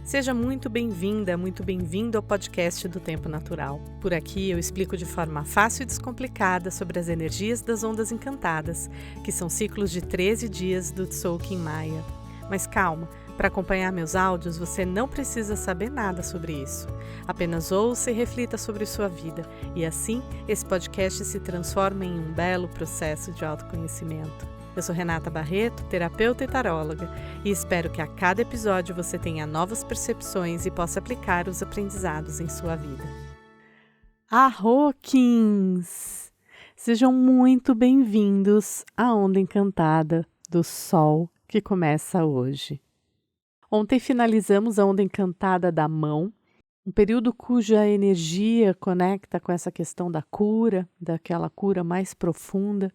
Seja muito bem-vinda, muito bem-vindo ao podcast do Tempo Natural. Por aqui eu explico de forma fácil e descomplicada sobre as energias das ondas encantadas, que são ciclos de 13 dias do Tzolk'in Maia. Mas calma, para acompanhar meus áudios você não precisa saber nada sobre isso. Apenas ouça e reflita sobre sua vida, e assim esse podcast se transforma em um belo processo de autoconhecimento. Eu sou Renata Barreto, terapeuta e taróloga, e espero que a cada episódio você tenha novas percepções e possa aplicar os aprendizados em sua vida. Arroquins! Sejam muito bem-vindos à onda encantada do Sol que começa hoje. Ontem finalizamos a onda encantada da mão, um período cuja energia conecta com essa questão da cura, daquela cura mais profunda.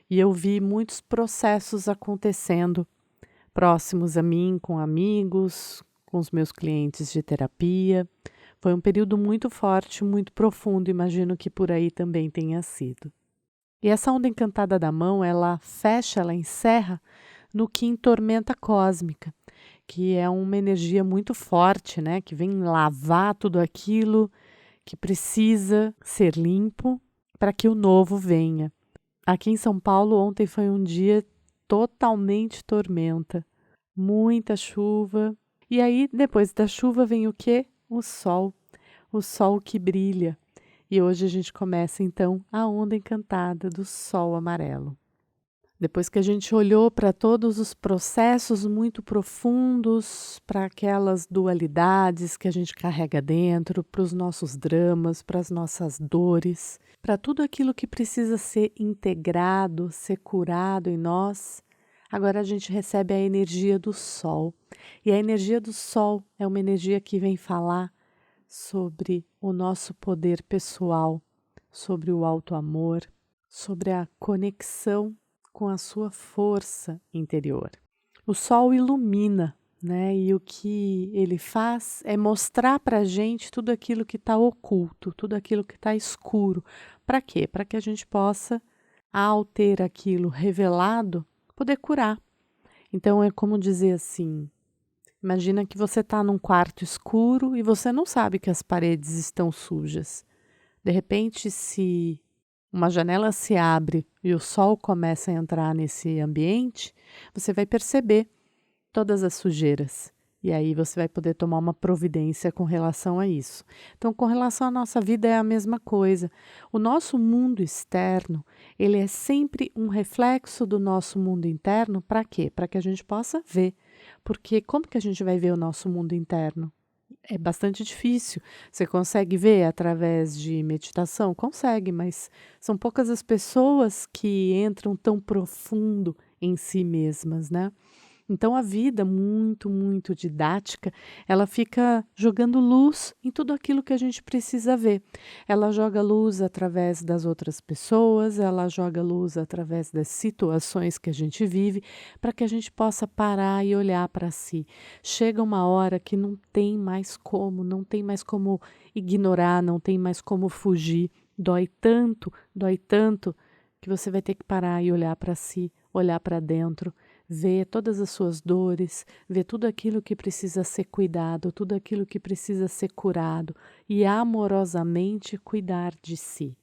E eu vi muitos processos acontecendo próximos a mim, com amigos, com os meus clientes de terapia. Foi um período muito forte, muito profundo, imagino que por aí também tenha sido. E essa onda encantada da mão, ela fecha, ela encerra no Qin Tormenta Cósmica, que é uma energia muito forte, né? Que vem lavar tudo aquilo que precisa ser limpo para que o novo venha. Aqui em São Paulo, ontem foi um dia totalmente tormenta, muita chuva. E aí, depois da chuva, vem o quê? O sol que brilha. E hoje a gente começa, então, a onda encantada do sol amarelo. Depois que a gente olhou para todos os processos muito profundos, para aquelas dualidades que a gente carrega dentro, para os nossos dramas, para as nossas dores, para tudo aquilo que precisa ser integrado, ser curado em nós, agora a gente recebe a energia do Sol. E a energia do Sol é uma energia que vem falar sobre o nosso poder pessoal, sobre o auto-amor, sobre a conexão com a sua força interior. O sol ilumina, né? E o que ele faz é mostrar para a gente tudo aquilo que está oculto, tudo aquilo que está escuro. Para quê? Para que a gente possa, ao ter aquilo revelado, poder curar. Então é como dizer assim, imagina que você está num quarto escuro e você não sabe que as paredes estão sujas. De repente, se uma janela se abre e o sol começa a entrar nesse ambiente, você vai perceber todas as sujeiras. E aí você vai poder tomar uma providência com relação a isso. Então, com relação à nossa vida é a mesma coisa. O nosso mundo externo, ele é sempre um reflexo do nosso mundo interno. Para quê? Para que a gente possa ver. Porque como que a gente vai ver o nosso mundo interno? É bastante difícil. Você consegue ver através de meditação? Consegue, mas são poucas as pessoas que entram tão profundo em si mesmas, né? Então a vida muito, muito didática, ela fica jogando luz em tudo aquilo que a gente precisa ver. Ela joga luz através das outras pessoas, ela joga luz através das situações que a gente vive, para que a gente possa parar e olhar para si. Chega uma hora que não tem mais como ignorar, não tem mais como fugir. Dói tanto que você vai ter que parar e olhar para si, olhar para dentro, ver todas as suas dores, ver tudo aquilo que precisa ser cuidado, tudo aquilo que precisa ser curado e amorosamente cuidar de si.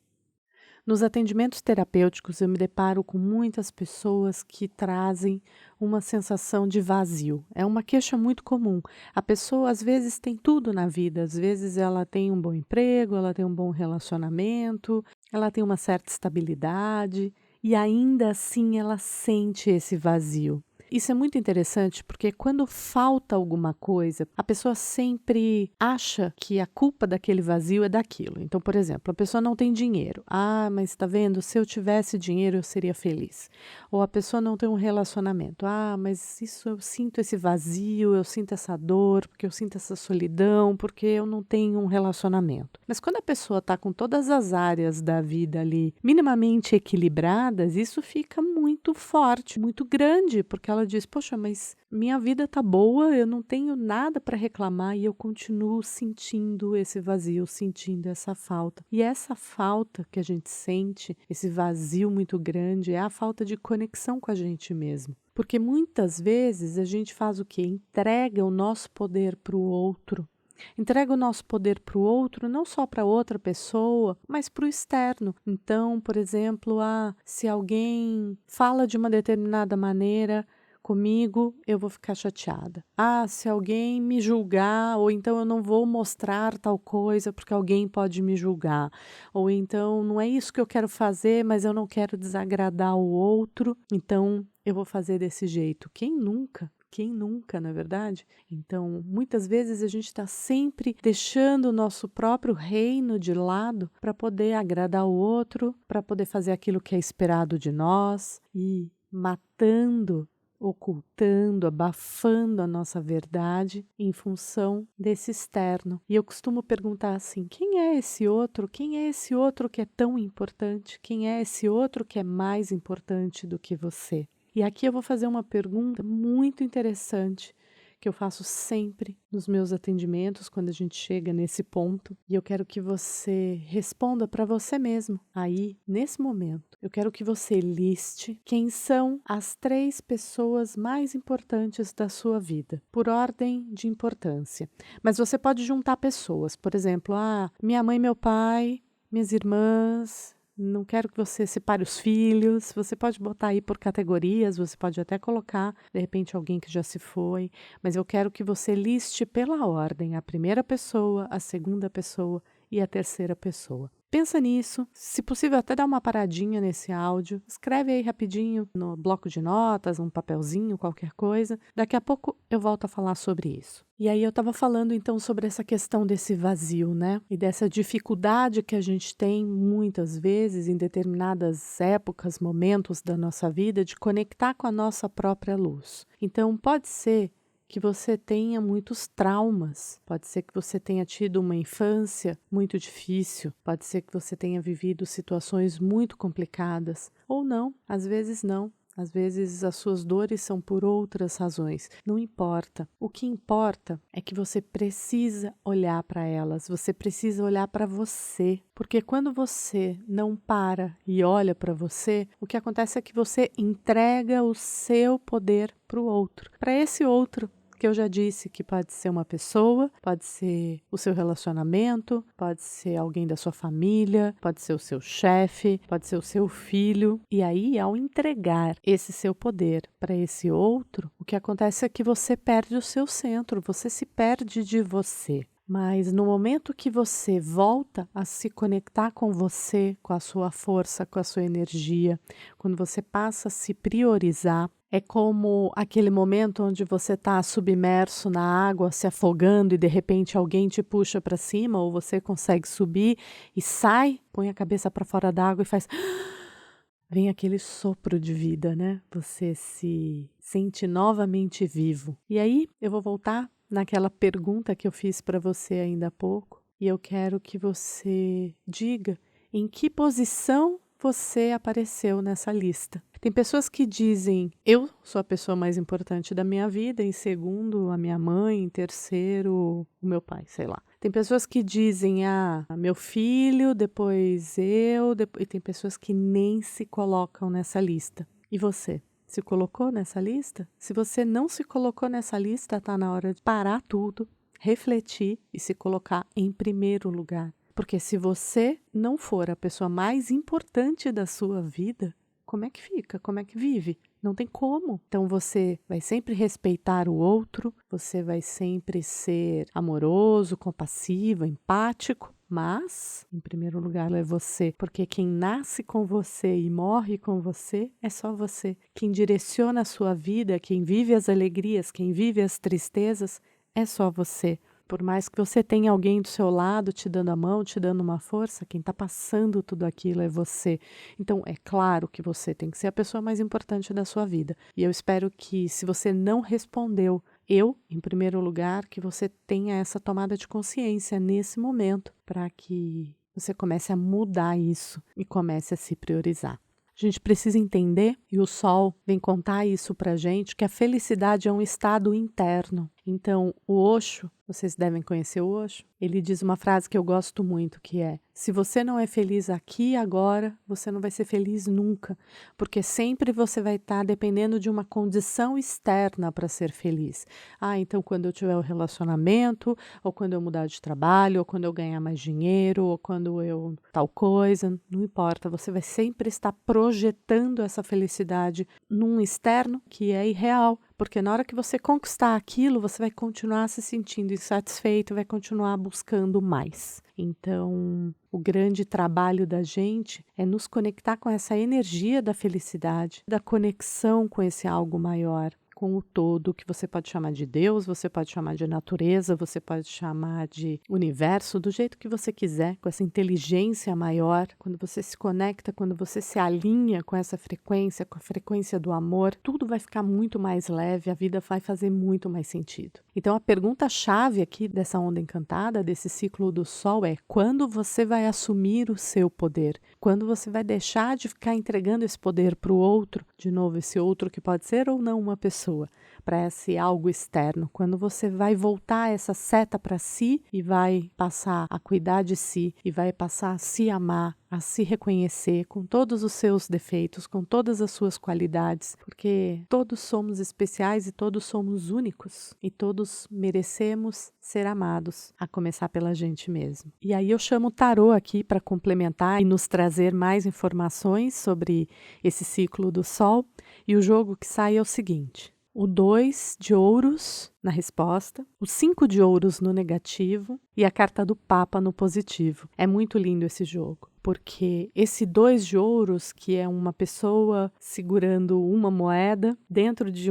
Nos atendimentos terapêuticos eu me deparo com muitas pessoas que trazem uma sensação de vazio. É uma queixa muito comum. A pessoa às vezes tem tudo na vida, às vezes ela tem um bom emprego, ela tem um bom relacionamento, ela tem uma certa estabilidade e ainda assim ela sente esse vazio. Isso é muito interessante porque quando falta alguma coisa, a pessoa sempre acha que a culpa daquele vazio é daquilo. Então, por exemplo, a pessoa não tem dinheiro. Ah, mas está vendo? Se eu tivesse dinheiro, eu seria feliz. Ou a pessoa não tem um relacionamento. Ah, mas isso eu sinto esse vazio, eu sinto essa dor, porque eu sinto essa solidão, porque eu não tenho um relacionamento. Mas quando a pessoa está com todas as áreas da vida ali minimamente equilibradas, isso fica muito forte, muito grande, porque ela ela diz: poxa, mas minha vida tá boa, eu não tenho nada para reclamar e eu continuo sentindo esse vazio, sentindo essa falta. E essa falta que a gente sente, esse vazio muito grande, é a falta de conexão com a gente mesmo. Porque muitas vezes a gente faz o quê? Entrega o nosso poder para o outro. Entrega o nosso poder para o outro, não só para outra pessoa, mas para o externo. Então, por exemplo, se alguém fala de uma determinada maneira comigo, eu vou ficar chateada. Se alguém me julgar, ou então eu não vou mostrar tal coisa porque alguém pode me julgar. Ou então, não é isso que eu quero fazer, mas eu não quero desagradar o outro, então eu vou fazer desse jeito. Quem nunca? Quem nunca, não é verdade? Então, muitas vezes a gente está sempre deixando o nosso próprio reino de lado para poder agradar o outro, para poder fazer aquilo que é esperado de nós e matando, ocultando, abafando a nossa verdade em função desse externo. E eu costumo perguntar assim: quem é esse outro? Quem é esse outro que é tão importante? Quem é esse outro que é mais importante do que você? E aqui eu vou fazer uma pergunta muito interessante que eu faço sempre nos meus atendimentos quando a gente chega nesse ponto, e eu quero que você responda para você mesmo aí, nesse momento. Eu quero que você liste quem são as 3 pessoas mais importantes da sua vida, por ordem de importância. Mas você pode juntar pessoas, por exemplo, minha mãe, meu pai, minhas irmãs. Não quero que você separe os filhos. Você pode botar aí por categorias, você pode até colocar, de repente, alguém que já se foi. Mas eu quero que você liste pela ordem a primeira pessoa, a segunda pessoa e a terceira pessoa. Pensa nisso, se possível até dá uma paradinha nesse áudio, escreve aí rapidinho no bloco de notas, um papelzinho, qualquer coisa. Daqui a pouco eu volto a falar sobre isso. E aí eu estava falando então sobre essa questão desse vazio, né? E dessa dificuldade que a gente tem muitas vezes em determinadas épocas, momentos da nossa vida, de conectar com a nossa própria luz. Então pode ser que você tenha muitos traumas, pode ser que você tenha tido uma infância muito difícil, pode ser que você tenha vivido situações muito complicadas, ou não, às vezes não. Às vezes as suas dores são por outras razões. Não importa. O que importa é que você precisa olhar para elas, você precisa olhar para você. Porque quando você não para e olha para você, o que acontece é que você entrega o seu poder para o outro. Para esse outro, que eu já disse que pode ser uma pessoa, pode ser o seu relacionamento, pode ser alguém da sua família, pode ser o seu chefe, pode ser o seu filho. E aí, ao entregar esse seu poder para esse outro, o que acontece é que você perde o seu centro, você se perde de você. Mas no momento que você volta a se conectar com você, com a sua força, com a sua energia, quando você passa a se priorizar, é como aquele momento onde você está submerso na água, se afogando e de repente alguém te puxa para cima ou você consegue subir e sai, põe a cabeça para fora d'água e faz... Vem aquele sopro de vida, né? Você se sente novamente vivo. E aí eu vou voltar naquela pergunta que eu fiz para você ainda há pouco e eu quero que você diga em que posição você apareceu nessa lista. Tem pessoas que dizem, eu sou a pessoa mais importante da minha vida, em segundo a minha mãe, em terceiro o meu pai, sei lá. Tem pessoas que dizem, meu filho, depois eu, e tem pessoas que nem se colocam nessa lista. E você? Se colocou nessa lista? Se você não se colocou nessa lista, está na hora de parar tudo, refletir e se colocar em primeiro lugar. Porque se você não for a pessoa mais importante da sua vida, como é que fica? Como é que vive? Não tem como. Então você vai sempre respeitar o outro, você vai sempre ser amoroso, compassivo, empático, mas, em primeiro lugar, é você. Porque quem nasce com você e morre com você é só você. Quem direciona a sua vida, quem vive as alegrias, quem vive as tristezas, é só você. Por mais que você tenha alguém do seu lado te dando a mão, te dando uma força, quem está passando tudo aquilo é você. Então, é claro que você tem que ser a pessoa mais importante da sua vida. E eu espero que, se você não respondeu, em primeiro lugar, que você tenha essa tomada de consciência nesse momento, para que você comece a mudar isso e comece a se priorizar. A gente precisa entender, e o Sol vem contar isso pra gente, que a felicidade é um estado interno. Então, o Osho, vocês devem conhecer o Osho, ele diz uma frase que eu gosto muito, que é: se você não é feliz aqui e agora, você não vai ser feliz nunca, porque sempre você vai estar dependendo de uma condição externa para ser feliz. Então quando eu tiver um relacionamento, ou quando eu mudar de trabalho, ou quando eu ganhar mais dinheiro, ou quando eu tal coisa, não importa, você vai sempre estar projetando essa felicidade num externo que é irreal. Porque na hora que você conquistar aquilo, você vai continuar se sentindo insatisfeito, vai continuar buscando mais. Então, o grande trabalho da gente é nos conectar com essa energia da felicidade, da conexão com esse algo maior, com o todo, que você pode chamar de Deus, você pode chamar de natureza, você pode chamar de universo, do jeito que você quiser, com essa inteligência maior. Quando você se conecta, quando você se alinha com essa frequência, com a frequência do amor, tudo vai ficar muito mais leve, a vida vai fazer muito mais sentido. Então a pergunta-chave aqui dessa onda encantada, desse ciclo do Sol é: quando você vai assumir o seu poder? Quando você vai deixar de ficar entregando esse poder para o outro, de novo, esse outro que pode ser ou não uma pessoa, para esse algo externo, quando você vai voltar essa seta para si e vai passar a cuidar de si e vai passar a se amar, a se reconhecer com todos os seus defeitos, com todas as suas qualidades, porque todos somos especiais e todos somos únicos e todos merecemos ser amados, a começar pela gente mesmo. E aí eu chamo o tarô aqui para complementar e nos trazer mais informações sobre esse ciclo do Sol, e o jogo que sai é o seguinte: o 2 de ouros na resposta, o 5 de ouros no negativo e a carta do Papa no positivo. É muito lindo esse jogo, porque esse 2 de ouros, que é uma pessoa segurando uma moeda dentro de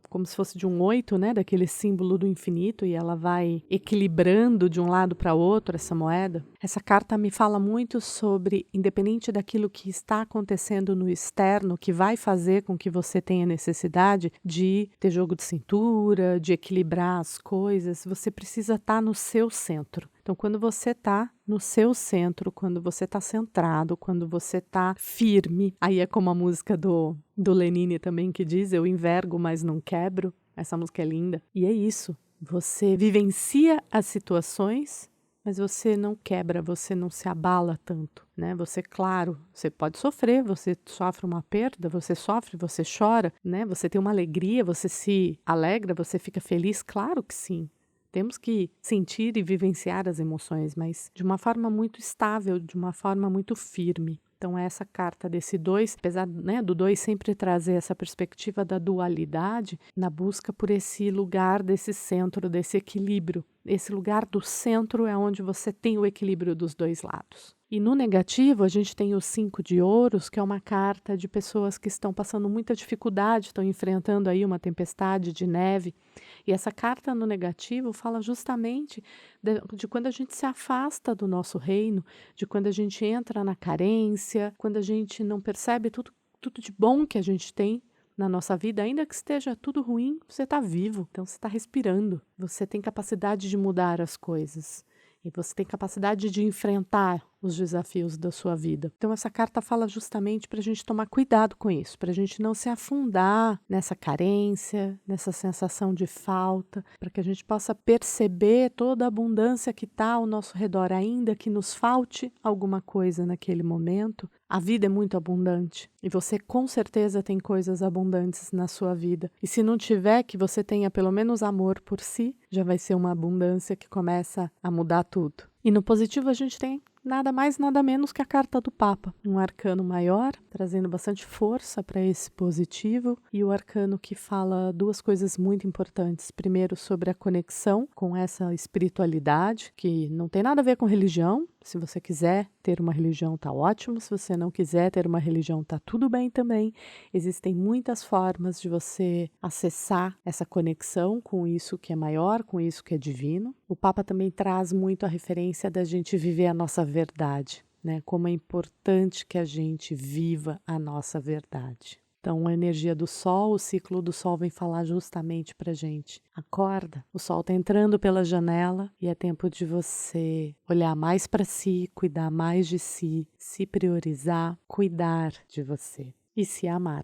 como se fosse de um 8, né, daquele símbolo do infinito, e ela vai equilibrando de um lado para outro essa moeda. Essa carta me fala muito sobre, independente daquilo que está acontecendo no externo, que vai fazer com que você tenha necessidade de ter jogo de cintura, de equilibrar as coisas, você precisa estar no seu centro. Então, quando você está no seu centro, quando você está centrado, quando você está firme, aí é como a música do Lenine também que diz: eu envergo, mas não quebro. Essa música é linda. E é isso. Você vivencia as situações, mas você não quebra, você não se abala tanto, né? Você, claro, você pode sofrer, você sofre uma perda, você sofre, você chora, né? Você tem uma alegria, você se alegra, você fica feliz, claro que sim. Temos que sentir e vivenciar as emoções, mas de uma forma muito estável, de uma forma muito firme. Então, essa carta desse 2, apesar, né, do 2 sempre trazer essa perspectiva da dualidade, na busca por esse lugar desse centro, desse equilíbrio. Esse lugar do centro é onde você tem o equilíbrio dos dois lados. E no negativo, a gente tem o 5 de ouros, que é uma carta de pessoas que estão passando muita dificuldade, estão enfrentando aí uma tempestade de neve. E essa carta no negativo fala justamente de quando a gente se afasta do nosso reino, de quando a gente entra na carência, quando a gente não percebe tudo de bom que a gente tem na nossa vida, ainda que esteja tudo ruim, você está vivo, então você está respirando, você tem capacidade de mudar as coisas. E você tem capacidade de enfrentar os desafios da sua vida. Então essa carta fala justamente para a gente tomar cuidado com isso, para a gente não se afundar nessa carência, nessa sensação de falta, para que a gente possa perceber toda a abundância que está ao nosso redor, ainda que nos falte alguma coisa naquele momento. A vida é muito abundante e você com certeza tem coisas abundantes na sua vida. E se não tiver, que você tenha pelo menos amor por si, já vai ser uma abundância que começa a mudar tudo. E no positivo a gente tem nada mais, nada menos que a carta do Papa, um arcano maior, trazendo bastante força para esse positivo, e o arcano que fala duas coisas muito importantes. Primeiro, sobre a conexão com essa espiritualidade, que não tem nada a ver com religião. Se você quiser ter uma religião, tá ótimo. Se você não quiser ter uma religião, tá tudo bem também. Existem muitas formas de você acessar essa conexão com isso que é maior, com isso que é divino. O Papa também traz muito a referência da gente viver a nossa verdade, né? Como é importante que a gente viva a nossa verdade. Então, a energia do Sol, o ciclo do Sol vem falar justamente pra gente. Acorda, o Sol tá entrando pela janela e é tempo de você olhar mais para si, cuidar mais de si, se priorizar, cuidar de você. e se amar.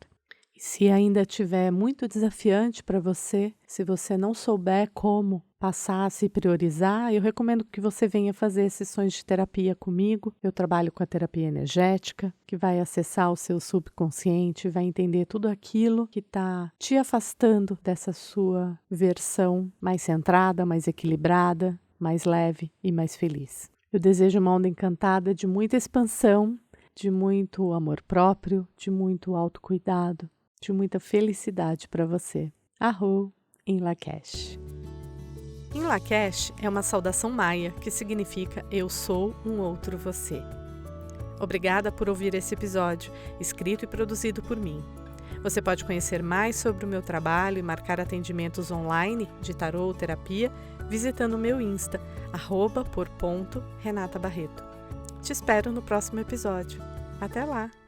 E se ainda estiver muito desafiante para você, se você não souber como passar a se priorizar, eu recomendo que você venha fazer sessões de terapia comigo. Eu trabalho com a terapia energética, que vai acessar o seu subconsciente, vai entender tudo aquilo que está te afastando dessa sua versão mais centrada, mais equilibrada, mais leve e mais feliz. Eu desejo uma onda encantada de muita expansão, de muito amor próprio, de muito autocuidado, de muita felicidade para você. Arro, em Lakesh. Em Lakesh é uma saudação maia que significa eu sou um outro você. Obrigada por ouvir esse episódio, escrito e produzido por mim. Você pode conhecer mais sobre o meu trabalho e marcar atendimentos online de tarô ou terapia visitando o meu Insta, @por.renatabarreto. Te espero no próximo episódio. Até lá!